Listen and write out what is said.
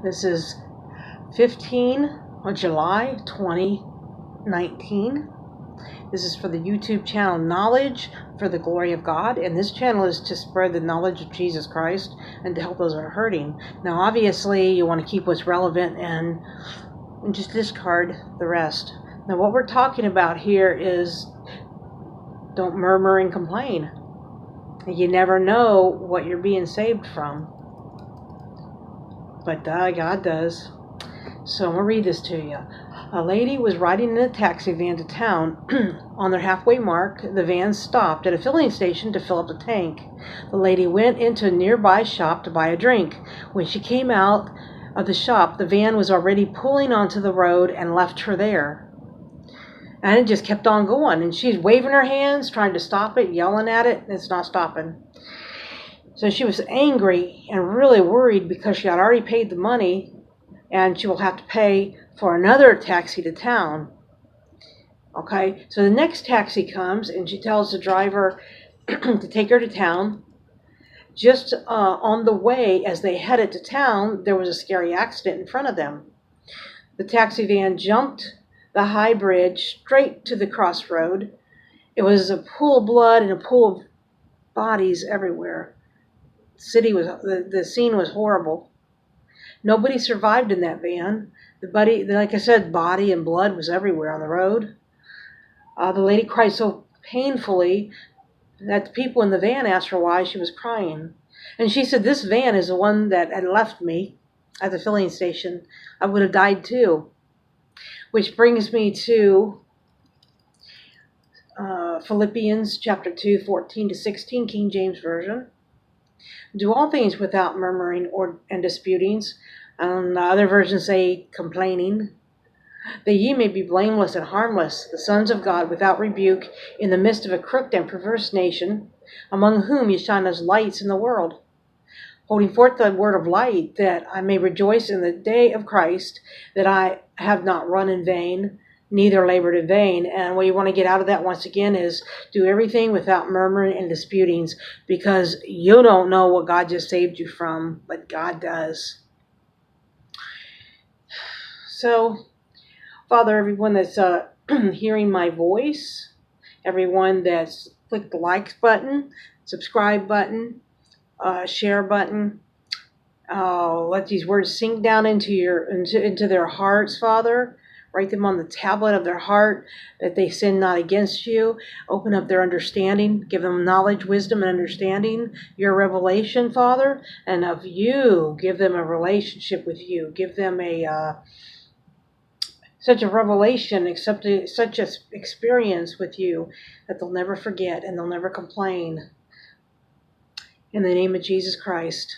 This is 15 of July 2019. This is for the YouTube channel Knowledge for the Glory of God, and this channel is to spread the knowledge of Jesus Christ and to help those that are hurting. Now, obviously, you want to keep what's relevant and just discard the rest. Now, what we're talking about here is don't murmur and complain. You never know what you're being saved from, but God does. So I'm going to read this to you. A lady was riding in a taxi van to town. On their halfway mark, the van stopped at a filling station to fill up the tank. The lady went into a nearby shop to buy a drink. When she came out of the shop, the van was already pulling onto the road and left her there. And it just kept on going. And she's waving her hands, trying to stop it, yelling at it, and it's not stopping. So she was angry and really worried because she had already paid the money and she will have to pay for another taxi to town. Okay, so the next taxi comes and she tells the driver to take her to town. Just on the way, as they headed to town, there was a scary accident in front of them. The taxi van jumped the high bridge straight to the crossroad. It was a pool of blood and a pool of bodies everywhere. The scene was horrible. Nobody survived in that van. Like I said, body and blood was everywhere on the road. The lady cried so painfully that the people in the van asked her why she was crying. And she said, "This van is the one that had left me at the filling station. I would have died too." Which brings me to Philippians chapter 2, 14 to 16, King James Version. Do all things without murmuring and disputings. The other versions say complaining. That ye may be blameless and harmless, the sons of God, without rebuke, in the midst of a crooked and perverse nation, among whom ye shine as lights in the world, holding forth the word of light, that I may rejoice in the day of Christ, that I have not run in vain, neither labored in vain. And what you want to get out of that once again is do everything without murmuring and disputings, because you don't know what God just saved you from, but God does. So, Father, everyone that's hearing my voice, everyone that's clicked the like button, subscribe button, share button, let these words sink down into their hearts, Father. Write them on the tablet of their heart, that they sin not against you. Open up their understanding. Give them knowledge, wisdom, and understanding. Your revelation, Father, and of you. Give them a relationship with you. Give them such a revelation, such an experience with you that they'll never forget and they'll never complain. In the name of Jesus Christ.